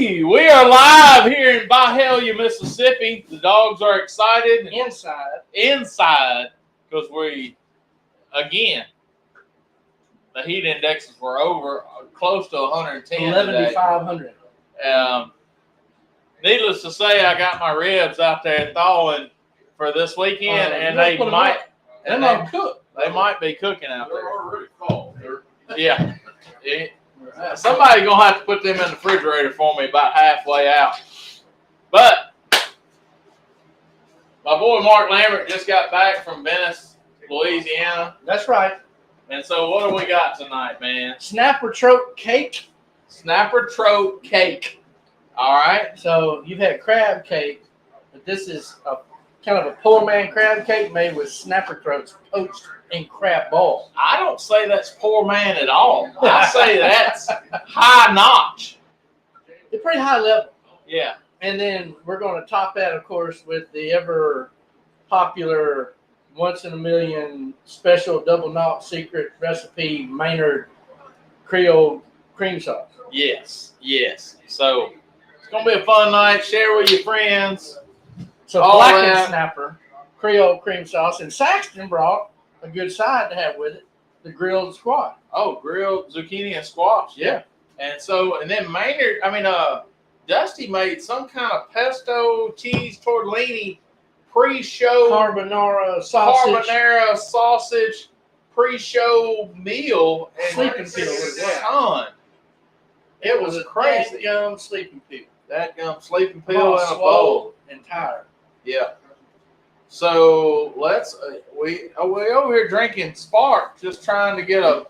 Hey, we are live here in Byhalia, Mississippi. The dogs are excited. Inside, because again, the heat indexes were over close to 110 today. 11,500. Needless to say, I got my ribs out there thawing for this weekend, and they might. They're not cooked. They might be cooking out there. They're already cold. Yeah. Somebody's going to have to put them in the refrigerator for me about halfway out. But my boy Mark Lambert just got back from Venice, Louisiana. That's right. And so what do we got tonight, man? Snapper trout cake. Snapper trout cake. All right. So you've had crab cake, but this is a kind of a poor man crab cake made with snapper troats poached in crab balls. I don't say that's poor man at all. I say that's high notch. They're pretty high level. Yeah. And then we're going to top that, of course, with the ever popular once in a million special double knot secret recipe Maynard Creole cream sauce. Yes. So it's going to be a fun night. Share with your friends. So blackened snapper, Creole cream sauce, and Saxton brought a good side to have with it, the grilled squash. Oh, grilled zucchini and squash. Yeah. And then Maynard, Dusty made some kind of pesto cheese tortellini pre-show Carbonara sausage pre-show meal. And sleeping pill. It was crazy. That gum sleeping pill. That gum sleeping pill in a bowl. And tired. Yeah. So we over here drinking Spark, just trying to get a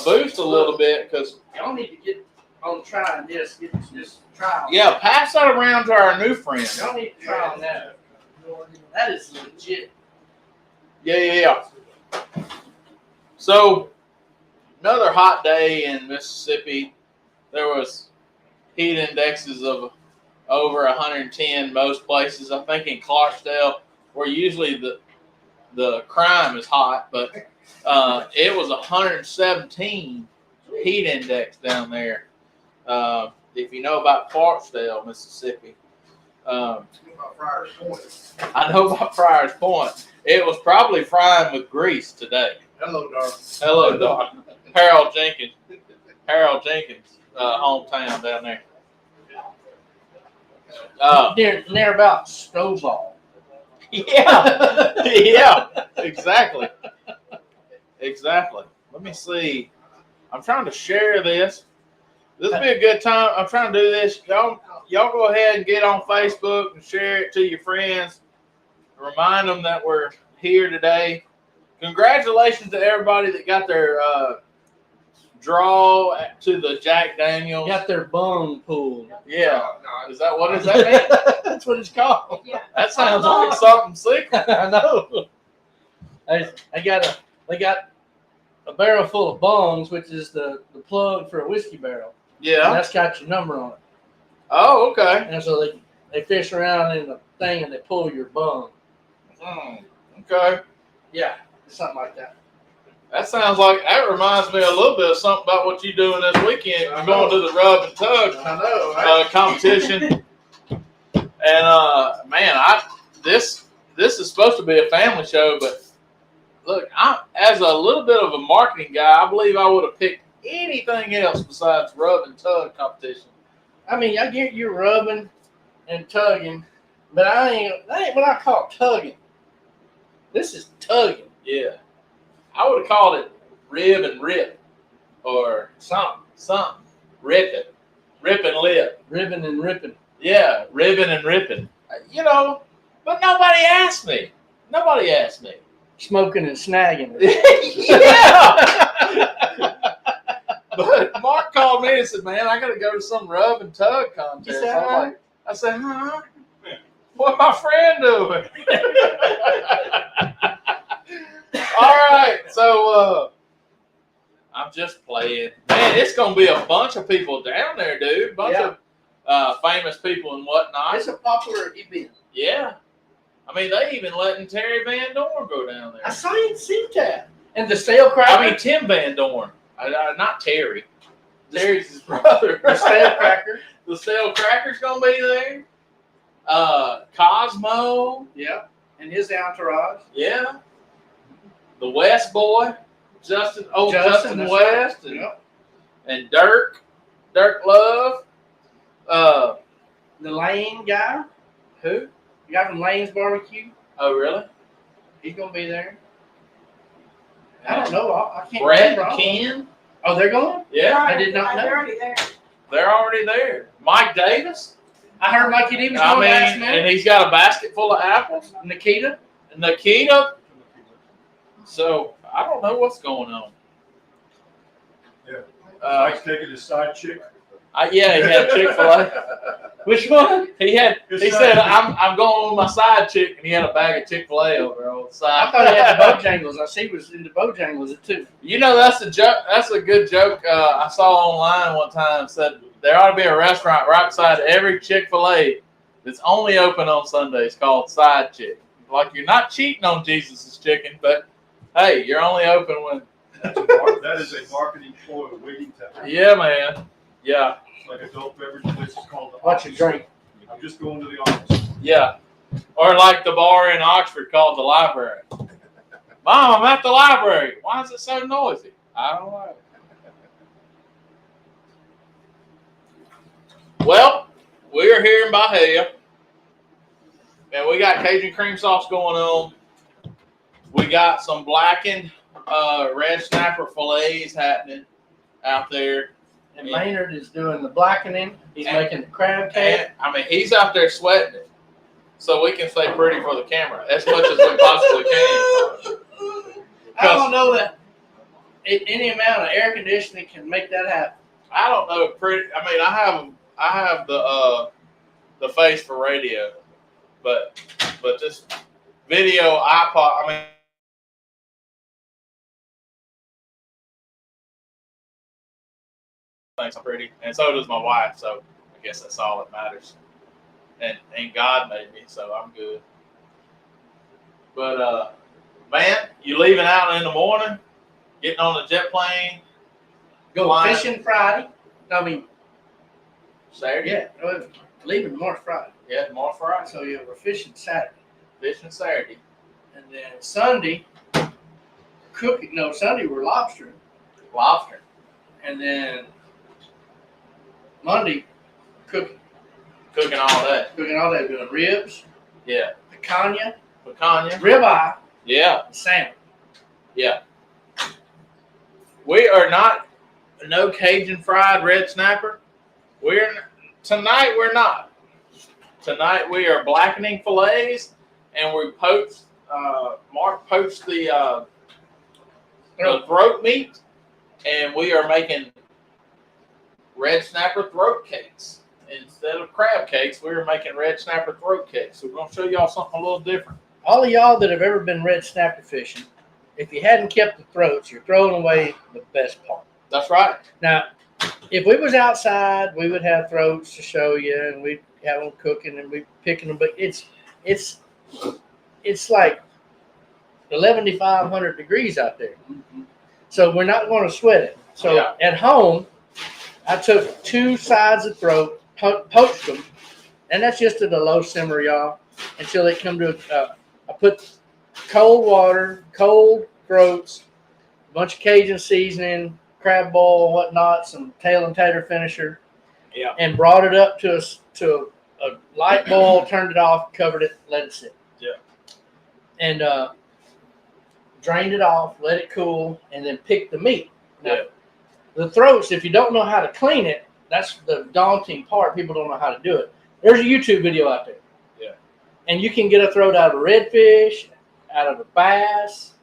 boost a little bit because y'all need to get on trying this. Get this trial. Yeah, pass that around to our new friends. Y'all need to try on that. That is legit. Yeah. So another hot day in Mississippi. There was heat indexes of over 110 most places. I think in Clarksdale, where usually the crime is hot, but it was 117 heat index down there. If you know about Clarksdale, Mississippi. I know about Friars Point. It was probably frying with grease today. Hello, darling. Hello, Doc. Harold Jenkins, hometown down there. Near about Stovall. Yeah, exactly. Let me see. I'm trying to share this. This will be a good time. I'm trying to do this. Y'all go ahead and get on Facebook and share it to your friends. Remind them that we're here today. Congratulations to everybody that got their draw to the Jack Daniels. Got their bone pulled. Yeah. Is that what does that mean? That's what it's called. Yeah. That sounds like something secret. I know. They got a barrel full of bungs, which is the plug for a whiskey barrel. Yeah. And that's got your number on it. Oh, okay. And so they fish around in the thing and they pull your bung. Okay. Yeah, something like that. That reminds me a little bit of something about what you're doing this weekend. You're going to the rub and tug competition. And this is supposed to be a family show, but look, as a little bit of a marketing guy, I believe I would have picked anything else besides rub and tug competition. I get you rubbing and tugging, but that ain't what I call tugging. This is tugging. Yeah. I would have called it rib and rip or something. Ripping lip. Ribbon and ripping. Yeah, ribbon and ripping. But nobody asked me. Smoking and snagging. Yeah. But Mark called me and said, "Man, I got to go to some rub and tug contest." I said, "Huh? What my friend doing?" All right, so I'm just playing. Man, it's gonna be a bunch of people down there, dude. Bunch of famous people and whatnot. It's a popular event. Yeah. They even letting Terry Van Dorn go down there. I saw you see that. And the stale cracker. Tim Van Dorn. Not Terry. Terry's his brother. The stale cracker. The Stale Cracker's gonna be there. Cosmo. Yep. And his entourage. Yeah. The West Boy. Justin Justin West. Right. Yep. And Dirk Love. The Lane guy. Who? The guy from Lane's Barbecue. Oh, really? He's gonna be there. I don't know. I can't Brett remember. Ken. Oh, they're going? Yeah. I did not know. They're already there. They're already there. Mike Davis. I heard Mikey D was I going last mean, minute. and he's got a basket full of apples. Nikita. Nikita. So I don't know what's going on. Yeah. Mike's taking his side chick. Yeah, he had Chick-fil-A. Which one? He said, I'm going with my side chick, and he had a bag of Chick-fil-A over there on the side. I thought he had the Bojangles. I see he was into Bojangles too. You know, that's a joke. That's a good joke. I saw online one time. Said there ought to be a restaurant right beside every Chick-fil-A that's only open on Sundays called Side Chick. Like, you're not cheating on Jesus' chicken, but hey, you're only open when. That is a marketing ploy waiting to happen. Yeah, man. Yeah. It's like adult beverage place is called the Watch it office. drink. I'm just going to the office. Yeah. Or like the bar in Oxford called the library. Mom, I'm at the library. Why is it so noisy? I don't know. Well, we're here in Bahia. And we got Cajun cream sauce going on. We got some blackened red snapper fillets happening out there. And Maynard is doing the blackening. He's And- making the crab cake. And, I mean, he's out there sweating it. So we can stay pretty for the camera as much as we possibly can. I don't know that any amount of air conditioning can make that happen. I don't know. I mean, I have the face for radio, but this video iPod. I mean, thinks I'm pretty, and so does my wife. So I guess that's all that matters. And God made me, so I'm good. But man, you leaving out in the morning, getting on the jet plane, Go flying fishing Friday. I mean, Saturday. yeah, leaving tomorrow Friday. Yeah, tomorrow Friday. So yeah, we're fishing Saturday. Fishing Saturday. And then Sunday, cooking. No, Sunday we're lobstering. Lobster. And then Monday, cooking. Cooking all that. Cooking all day, doing ribs, Yeah. picanha, Picanha. ribeye, Yeah. and salmon. Yeah. We are not no Cajun fried red snapper. Tonight we're not. Tonight we are blackening fillets, and we poached. Mark poached the throat meat, and we are making red snapper throat cakes. Instead of crab cakes, we were making red snapper throat cakes. So we're going to show y'all something a little different. All of y'all that have ever been red snapper fishing, if you hadn't kept the throats, you're throwing away the best part. That's right. Now, if we was outside, we would have throats to show you, and we'd have them cooking, and we'd picking them. But it's like 11,500 degrees out there, so we're not going to sweat it. So Yeah. at home, I took 2 sides of throat, poached them, and that's just at a low simmer, y'all, until they come to. I put cold water, cold throats, a bunch of Cajun seasoning, crab boil, whatnot, some tail and tater finisher, Yeah. and brought it up to a light boil, turned it off, covered it, let it sit. Yeah. And drained it off, let it cool, and then picked the meat. Now, Yeah. the throats, if you don't know how to clean it, that's the daunting part. People don't know how to do it. There's a YouTube video out there. Yeah. And you can get a throat out of a redfish, out of a bass,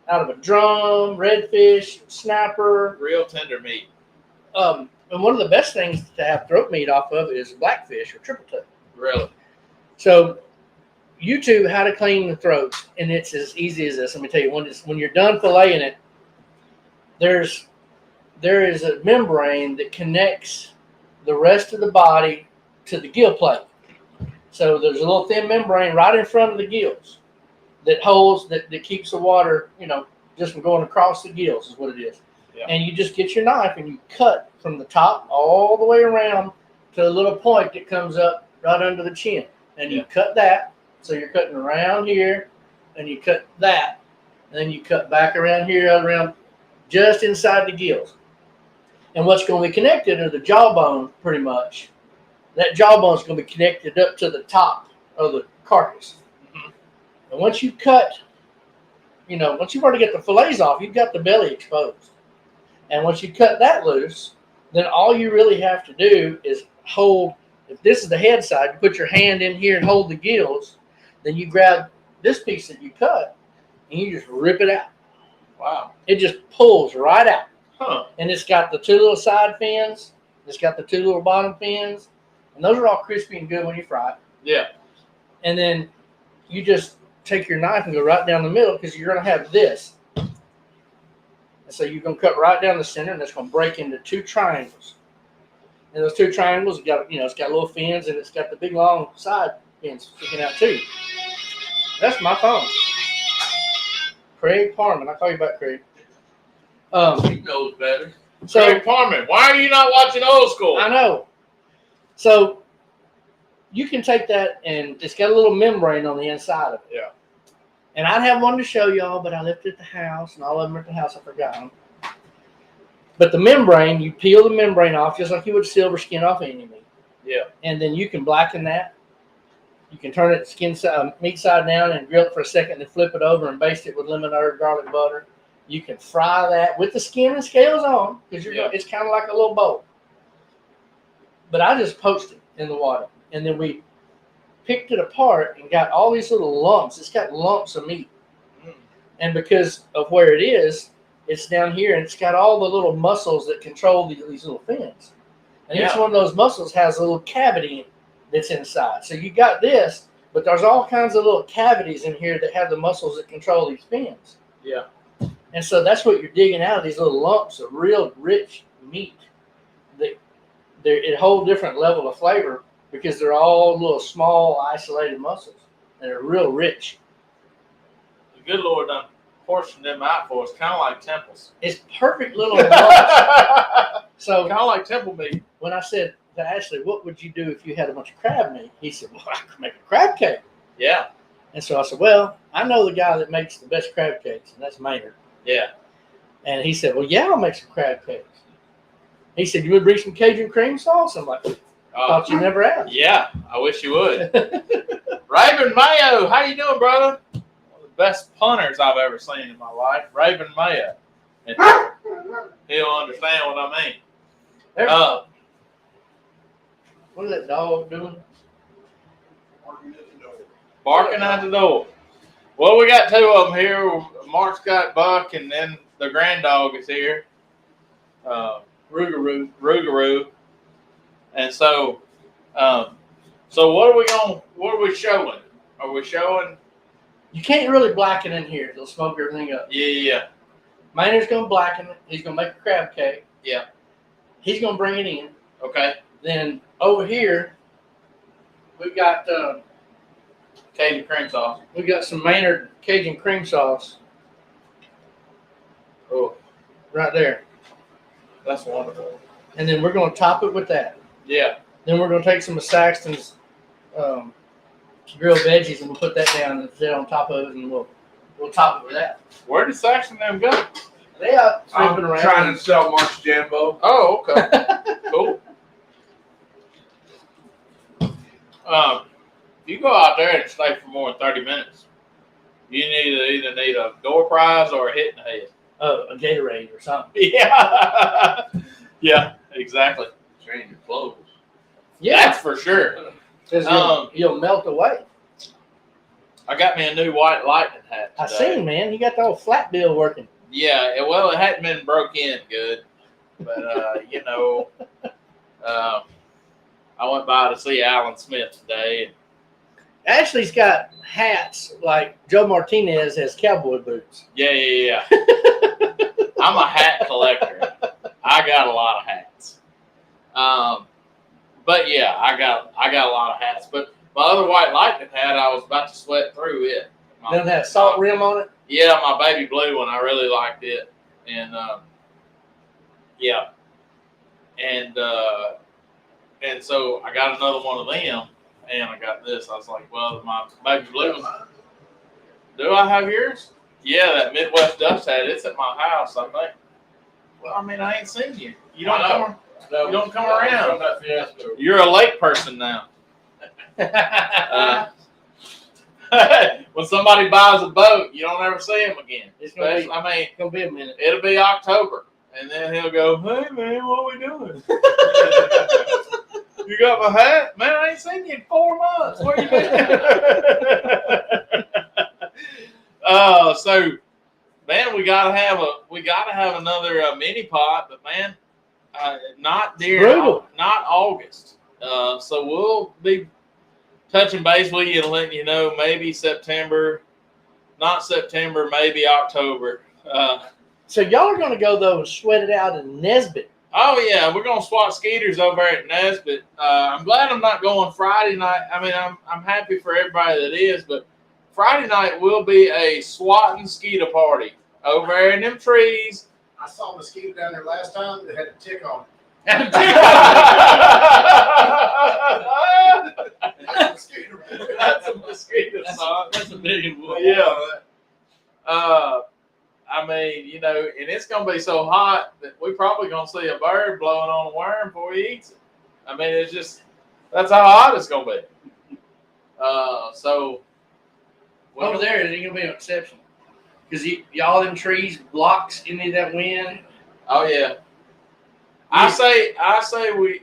out of a drum, redfish, snapper. Real tender meat. And one of the best things to have throat meat off of is blackfish or triple toe. Really. So YouTube how to clean the throats, and it's as easy as this. Let me tell you, when you're done filleting it, there is a membrane that connects the rest of the body to the gill plate. So there's a little thin membrane right in front of the gills that holds that keeps the water, just from going across the gills is what it is. Yeah. And you just get your knife and you cut from the top all the way around to a little point that comes up right under the chin. And you cut that. So you're cutting around here, and you cut that. And then you cut back around here, around just inside the gills. And what's going to be connected are the jawbone, pretty much. That jawbone is going to be connected up to the top of the carcass. Mhm. And once you cut, once you've already got the fillets off, you've got the belly exposed. And once you cut that loose, then all you really have to do is hold. If this is the head side, you put your hand in here and hold the gills. Then you grab this piece that you cut, and you just rip it out. Wow. It just pulls right out. Huh. And it's got the two little side fins. It's got the two little bottom fins. And those are all crispy and good when you fry it. Yeah. And then you just take your knife and go right down the middle because you're going to have this. And so you're going to cut right down the center, and it's going to break into two triangles. And those two triangles, it's got little fins, and it's got the big long side fins sticking out too. That's my phone. Craig Parman. I'll call you back, Craig. He knows better. So Craig Parman, why are you not watching Old School? I know. So you can take that, and it's got a little membrane on the inside of it. Yeah. And I'd have one to show y'all, but I left it at the house, and all of them are at the house. I forgot them. But the membrane, you peel the membrane off just like you would silver skin off any meat. Yeah. And then you can blacken that. You can turn it meat side down and grill it for a second, then flip it over and baste it with lemon herb, garlic butter. You can fry that with the skin and scales on because it's kind of like a little bowl. But I just poached it in the water, and then we picked it apart and got all these little lumps. It's got lumps of meat. Mm. And because of where it is, it's down here, and it's got all the little muscles that control these little fins. And each one of those muscles has a little cavity that's inside. So you got this, but there's all kinds of little cavities in here that have the muscles that control these fins. Yeah. And so that's what you're digging out of these little lumps of real rich meat. It holds different level of flavor because they're all little small isolated muscles and they're real rich. The good Lord done portioned them out for us, kind of like temples. It's perfect little lumps. So Kind of like temple meat. when I said to Ashley, what would you do if you had a bunch of crab meat? He said, well, I could make a crab cake. Yeah. And so I said, well, I know the guy that makes the best crab cakes, and that's Maynard. Yeah. And he said, well, yeah, I'll make some crab cakes. He said, you would bring some Cajun cream sauce? I'm like, thought you never asked. Yeah, I wish you would. Raven Mayo, how you doing, brother? One of the best punters I've ever seen in my life, Raven Mayo. And he'll understand what I mean. What is that dog doing? Barking at the door. Well, we got two of them here. Mark's got Buck, and then the grand dog is here. Rougarou. And so, what are we showing? Are we showing? You can't really blacken in here. It'll smoke everything up. Yeah. Maynard's going to blacken it. He's going to make a crab cake. Yeah. He's going to bring it in. Okay. Then over here, we've got Cajun cream sauce. we got some Maynard Cajun cream sauce. Oh, Right there. that's wonderful. And then we're going to top it with that. Yeah. Then we're going to take some of Saxton's grilled veggies and we'll put that down and sit on top of it, and we'll top it with that. Where did Saxon them go? They are I'm flipping around. trying to sell Mark's Jambo. Oh, okay. Cool. You go out there and stay for more than 30 minutes. You either need a door prize or a hit in the head. A Gatorade or something. Yeah. Yeah, exactly. Change your clothes. That's for sure. Because you'll melt away. I got me a new white lightning hat today. I seen, man. You got the old flat bill working. Yeah, well, it hadn't been broke in good. But, I went by to see Alan Smith today. Ashley's got hats like Joe Martinez has cowboy boots. Yeah. I'm a hat collector. I got a lot of hats. But yeah, I got a lot of hats. But my other white lightning hat, I was about to sweat through it. Doesn't have salt rim on it? Yeah, my baby blue one. I really liked it. And yeah. And And so I got another one of them, and I got this. I was like, well, my baby blue one. Do I have yours? Yeah, that Midwest Dust hat. It's at my house, I think. Well, I mean, I ain't seen you. You don't come. You don't come around. You're a lake person now. When somebody buys a boat, you don't ever see him again. It's gonna be, I mean, it's gonna be a minute. it'll be October, and then he'll go, "Hey man, what we doing? You got my hat, man? I ain't seen you in 4 months. Where you been?" So, man, we gotta have another mini pot, but man, not not August. So we'll be touching base with you and letting you know maybe September, not September, maybe October. So y'all are going to go though and sweat it out in Nesbit. Oh yeah, we're gonna swat skeeters over at Nesbit. I'm glad I'm not going Friday night. I mean, I'm happy for everybody that is, but Friday night will be a swatting skeeter party over there in them trees. I saw a mosquito down there last time that had a tick on it. That's a mosquito, son. That's a big one. Yeah. I mean, you know, and it's gonna be so hot that we probably gonna see a bird blowing on a worm before he eats it. I mean, it's just that's how hot it's gonna be. So Over there, it ain't gonna be an exception because y'all in trees blocks any of that wind. Oh yeah. I say we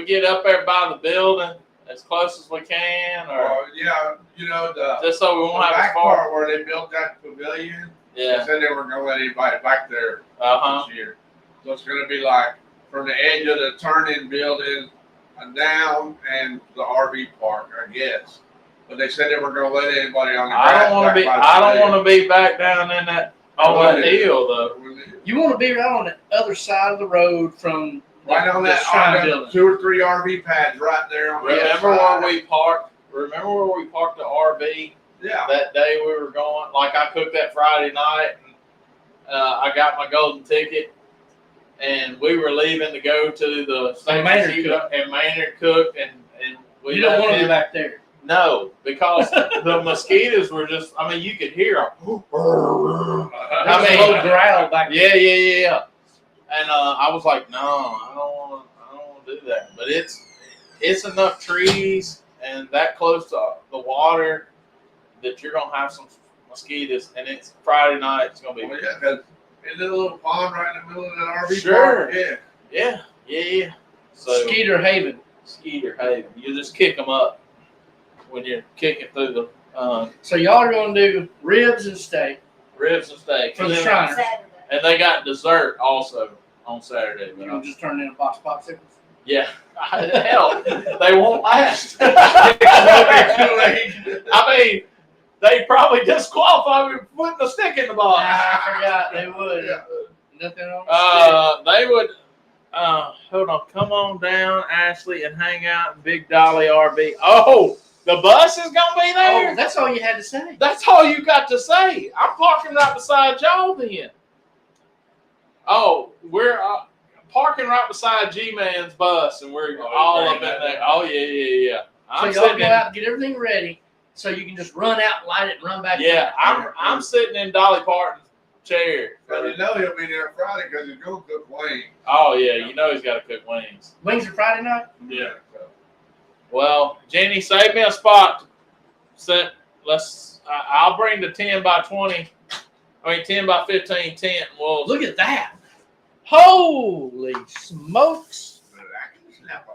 get up there by the building as close as we can, or yeah, you know the just so we won't have back to far. part where they built that pavilion. Yeah. They said they weren't gonna let anybody back there Uh-huh. this year. So it's gonna be like from the edge of the turn-in building and down and the RV park, I guess. But they said they weren't gonna let anybody on the I grass don't want to back be. by the I don't pavilion. want to be back down in that on that hill though. You want to be right on the other side of the road from Right on that, shrine on that building. 2 or 3 RV pads right there on the Remember other where side. we parked? Remember where we parked the RV Yeah. that day we were going? Like I cooked that Friday night, and I got my golden ticket, and we were leaving to go to the And Maynard cooked. and Maynard cooked, and we You don't left want to be him. back there. No, because the mosquitoes were just. I mean, you could hear them. There's a little growl back there. Yeah. And I was like, no, I don't want to do that. But it's enough trees and that close to the water that you're gonna have some mosquitoes. And it's Friday night. It's gonna be Well, yeah, 'cause in the little pond right in the middle of that RV Sure. park. Yeah. yeah. So Skeeter Haven. Skeeter Haven, you just kick them up when you're kicking through the So y'all are going to do ribs and steak ribs and steak. for And the then- Shriners. And they got dessert also on Saturday. You know, just turn in a box of popsicles. Yeah. Hell, they won't last. I mean, they probably disqualify me for putting a stick in the box. I forgot they would. Yeah. Nothing on the They would. Hold on. Come on down, Ashley, and hang out in Big Dolly RV. Oh, the bus is gonna be stick. there. Oh, that's all you had to say. That's all you got to say. I'm parking right beside y'all then. Oh, we're parking right beside G-Man's bus, and we're all up in there. Oh, yeah. I'm So y'all sitting go in, out and get everything ready so you can just run out, light it, and run back. yeah, in. I'm sitting in Dolly Parton's chair. But you know he'll be there Friday because he's going to cook wings. Oh, yeah, you know he's got to cook wings. Wings are Friday night. Yeah. Well, Jenny, save me a spot. I'll bring the 10 by 20. 10 by 15 tent. Well, Look at that. Holy smokes. But I can snap on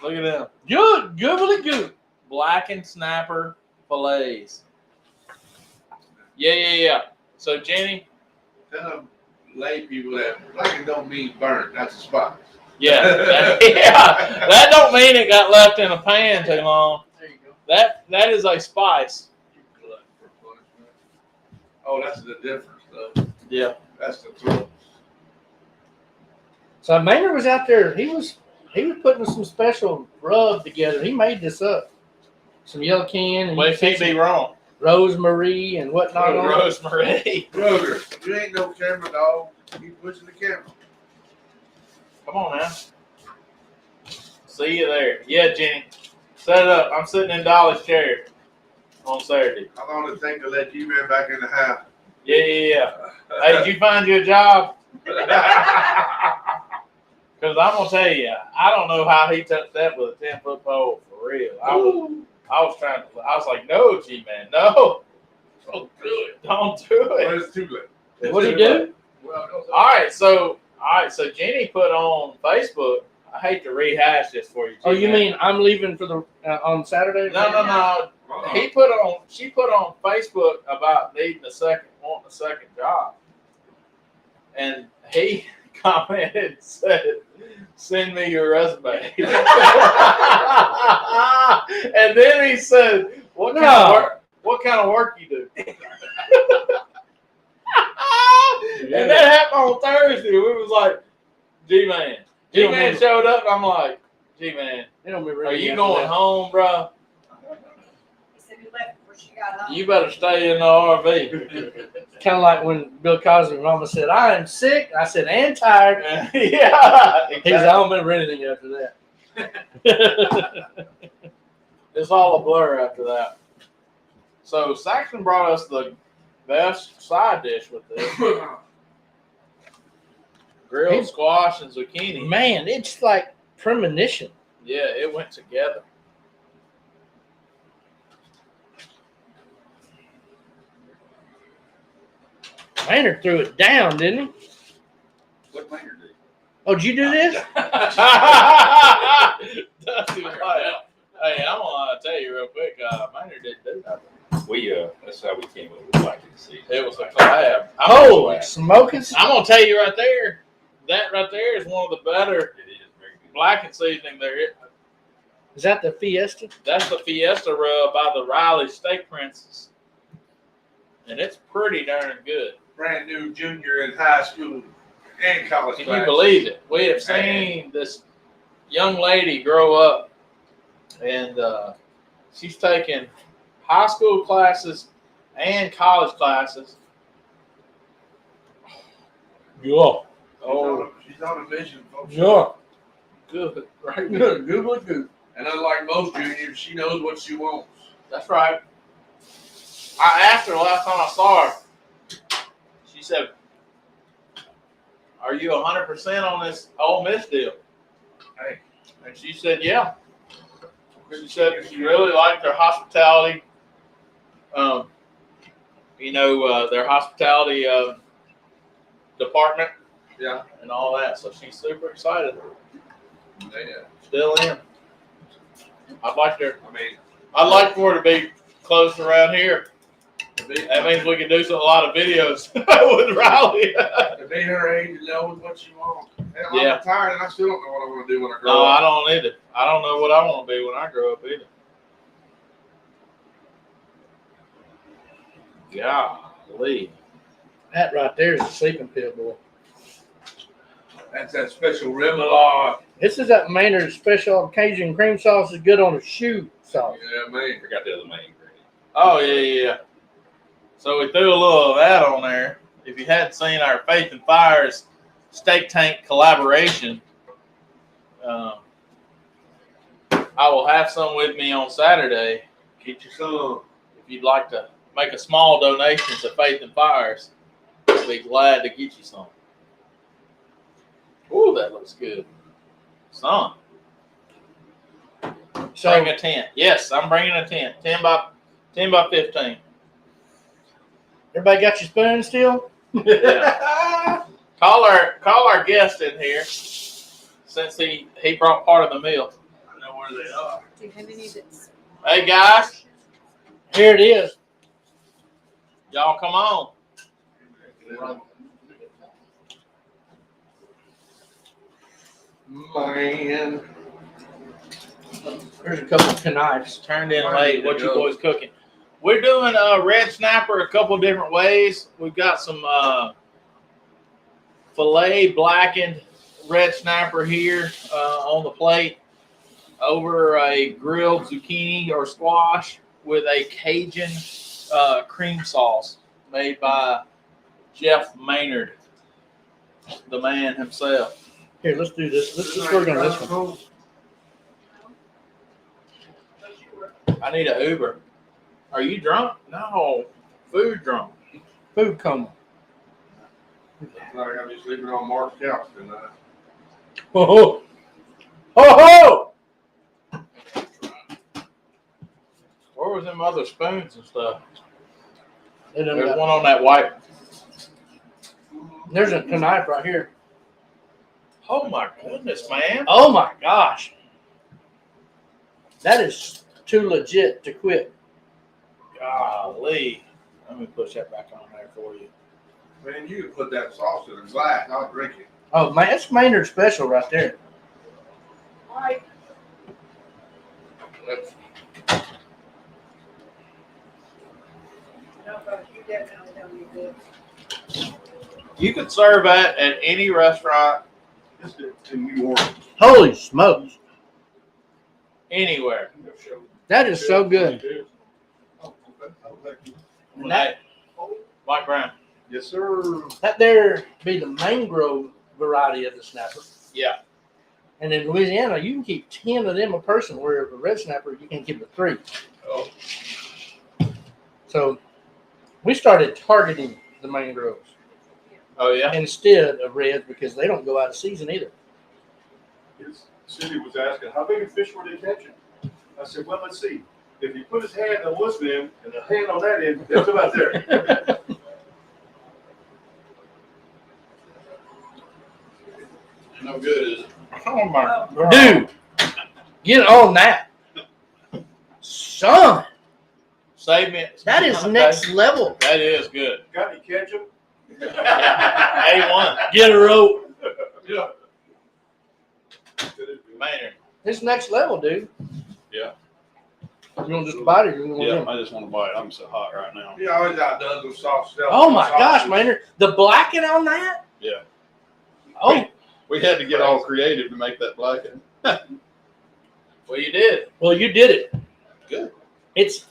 look at them. Good, goobly good. Blackened snapper fillets. Yeah. So, Jenny, Tell them lay people that blackened don't mean burnt. That's a spot. that don't mean it got left in a pan too long. There you go. That is a spice. Oh, that's the difference, though. Yeah. That's the throat. So Maynard was out there. He was putting some special rub together. He made this up. Some yellow can and Well, if he'd be wrong. rosemary and whatnot. on it. Rosemary. Roger, you ain't no camera dog. Keep pushing the camera. Come on now. See you there. Yeah, Jenny. Set it up. I'm sitting in Dolly's chair on Saturday. How long did it take to let you in back in the house? Yeah. Hey, did you find you a job? Because I'm gonna tell you, I don't know how he touched that with a 10-foot pole for real. I was like, no, G-Man, no, Don't do it. don't do Well, it. it's too late. It's What'd he too do? late. All right, so Jenny put on Facebook. I hate to rehash this for you. Oh, you G-Man. mean I'm leaving for the on Saturday? No. Uh-uh. She put on Facebook about wanting a second job, and he commented and said, "Send me your resume." And then he said, "What kind of work you do?" And that happened on Thursday. We was like, G-Man. G-Man showed up, and I'm like, G-Man, They don't remember are you anything going after home, bro? He said he left before she got home. You better stay in the RV. that. Kind of like when Bill Cosby's mama said, "I am sick." I said, "And tired." Yeah. He said, "I don't remember anything after that." It's all a blur after that. So Saxon brought us the best side dish with this. Grilled squash and zucchini. Man, it's like premonition. Yeah, it went together. Maynard threw it down, didn't he? What Maynard do? Oh, did you do this? Dusty was like, hey, I'm gonna tell you real quick, Maynard didn't do nothing. That's how we came up with Black and Sea. It was a collab. Holy smoking! I'm gonna tell you right there, that right there is one of the better It is very good. blackened seasoning there is. Is that the Fiesta? That's the Fiesta rub by the Riley Steak Princess. And it's pretty darn good. Brand new junior in high school and college Can class. you believe it? We have seen this young lady grow up, and she's taken high school classes and college classes. Yeah. She's on a mission, folks. Yeah. Good, right? Good. Good. And unlike most juniors, she knows what she wants. That's right. I asked her last time I saw her. She said, "Are you 100% on this Ole Miss deal?" Hey. And she said, "Yeah." She said she really liked their hospitality. Their hospitality department. Yeah. And all that. So she's super excited. Yeah. Still in. I'd like for her to be close around here. That means we can do a lot of videos with Riley. To be her age and knows what she wants. Hell, Yeah. I'm retired and I still don't know what I want to do when I grow No, up. I don't either. I don't know what I want to be when I grow up either. Golly. That right there is a sleeping pill, boy. That's that special remoulade. This is that Maynard special Cajun cream sauce is good on a shoe sauce. Yeah, man. Forgot the other main ingredient. Oh, yeah. So we threw a little of that on there. If you hadn't seen our Faith and Fire's Steak Tank collaboration, I will have some with me on Saturday. Get you some. If you'd like to make a small donation to Faith and Fires, I'll be glad to get you some. Ooh, that looks good. Son, So bring a tent. Yes, I'm bringing a tent. 10 by 15. everybody got your spoon still? Yeah. Call our guest in here, since he brought part of the meal. I know where they are. Do you have any that's Hey guys, Here it is. y'all come on. Man. There's a couple of knives. Turned in late. What you boys cooking? We're doing red snapper a couple different ways. We've got some filet blackened red snapper here on the plate over a grilled zucchini or squash with a Cajun cream sauce made by Jeff Maynard, the man himself. Here, let's do this. Let's just work on this one. I need an Uber. Are you drunk? No. Food drunk. Food coma. Like I'm just sleeping on Mark's couch tonight. Oh, ho, ho! Where was them other spoons and stuff? They done There's got- one on that white. There's a knife right here. Oh my goodness, man. Oh my gosh. That is too legit to quit. Golly. Let me push that back on there for you. Man, you can put that sauce in a glass. I'll drink it. Oh man, that's Maynard special right there. Right. That's, No, but you definitely don't need this. You can serve that at any restaurant, In New Orleans. Holy smokes. anywhere. That is so good. And that, Mike Brown. Yes, sir. that there be the mangrove variety of the snapper. Yeah. And in Louisiana, you can keep 10 of them a person, where a red snapper, you can keep it 3. Oh. So we started targeting the mangroves Oh yeah. instead of reds because they don't go out of season either. Cindy was asking, how big a fish were they catching? I said, well, let's see. If he put his hand on this end and the hand on that end, that's about there. No good, is it? Oh my God. Dude, get on that. Son, Save me. that is next level. That is good. Got any ketchup? A1. Get a rope. Yeah. Maynard. It's next level, dude. Yeah. You want just bite it or you want Yeah, them? I just want to bite. I'm so hot right now. he always outdoes with soft stuff. Oh my gosh, Maynard. The blacking on that? Yeah. Oh, We had to get all creative to make that blacken. Well, you did. well, you did it. Good. It's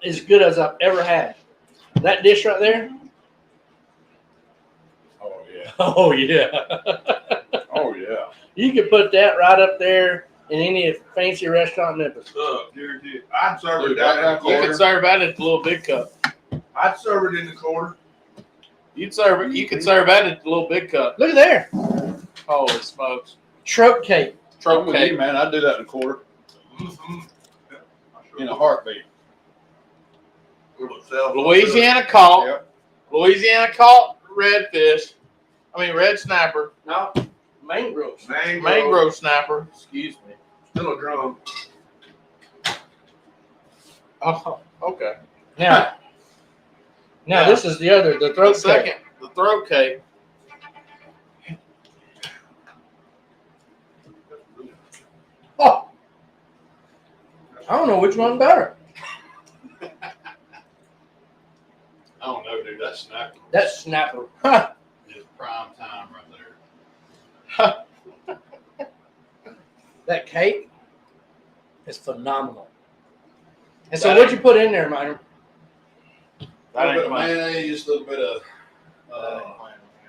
as good as I've ever had. That dish right there? Oh yeah. Oh, yeah. Oh yeah. You could put that right up there in any fancy restaurant in Memphis. Look, Guaranteed. I'd serve it Dude, down in the right You can corner. serve that at the little big cup. I'd serve it in the corner. You'd serve it. You can serve that at the little big cup. Look at there. Holy smokes. Trout cake. I'm Trope with cake. you, man. I'd do that in a quarter, Mm-hmm. in a heartbeat. Louisiana caught. Yep. Louisiana caught redfish. I mean red snapper. No, mangroves. Mangrove snapper. Excuse me. Still a drum. Oh, okay. Now, Yeah. this is the other, the The throat cake. second, the throat cake. Oh, I don't know which one's better. I don't know, dude. That's snapper. That snapper. Ha! Is prime time right there. That cake is phenomenal. And so, what'd you put in there, Minor? A That little bit ain't of mine. mayonnaise, a little bit of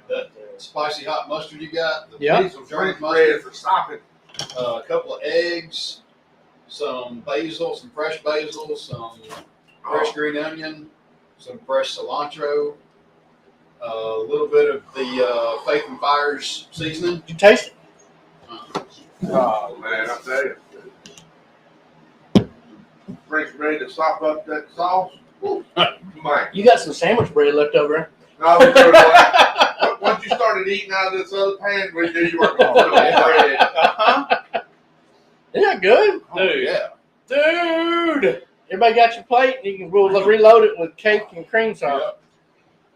that spicy hot mustard you got. The Yeah. some drink Drink mustard. bread for stopping. A couple of eggs, some basil, some fresh basil, some fresh green onion, some fresh cilantro, a little bit of the Faith and Fire's seasoning. Did you taste it? Oh man, I tell you. French bread to sop up that sauce. Woo, man. You got some sandwich bread left over. No, we put it away. Once you started eating out of this other pan, we knew you weren't going to put it bread. Uh-huh. Isn't that good? Dude. Yeah. Dude! Everybody got your plate? You can reload it with cake and cream sauce.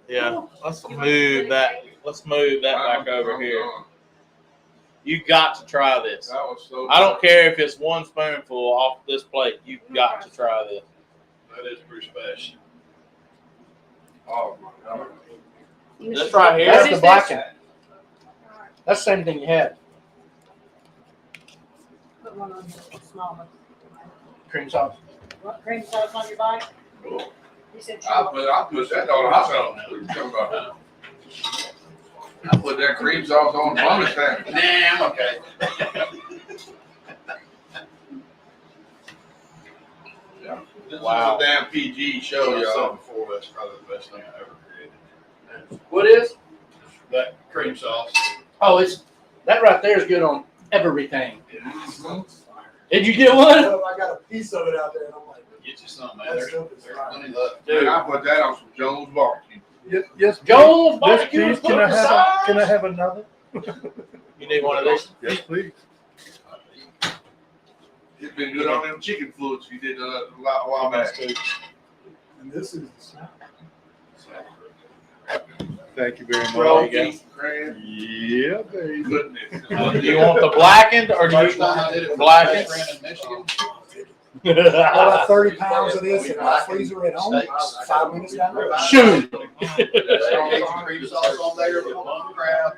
Yeah. Let's move that. Let's move that back over here. You got to try this. That was so I don't care if it's one spoonful off this plate. You've got to try this. That is pretty special. Oh my God. This right here. That's the blackened. That's the same thing you had. Put one on the small one. Cream sauce. What, cream sauce on your bite? You said I sure. put that on the hot sauce. What you talking about? I put that cream sauce on the bonus sandwich. Nah, I'm okay. Wow. a damn PG show, I said y'all. before, that's probably the best thing I ever created. What is? That cream sauce. Oh, it's that right there is good on everything. Did you get one? I got a piece of it out there, and I'm like, Get you some, man. That There's stuff is plenty left. Dude, I put that on some Jones barbecue. yes, Joel's yes, barbecue please. is Can I have can I have another? You need one of these? Yes, please. It's been good on them chicken flutes you did a while back. And this is the snack. Thank you very much. Rocky, crab, Yeah, baby. goodness. Do you want the blackened or do First you time I did it with blackened? my best friend in Michigan. About 30 pounds of this in my freezer at home. 5 minutes down the road. Shoot. Cajun cream sauce on there, one crab,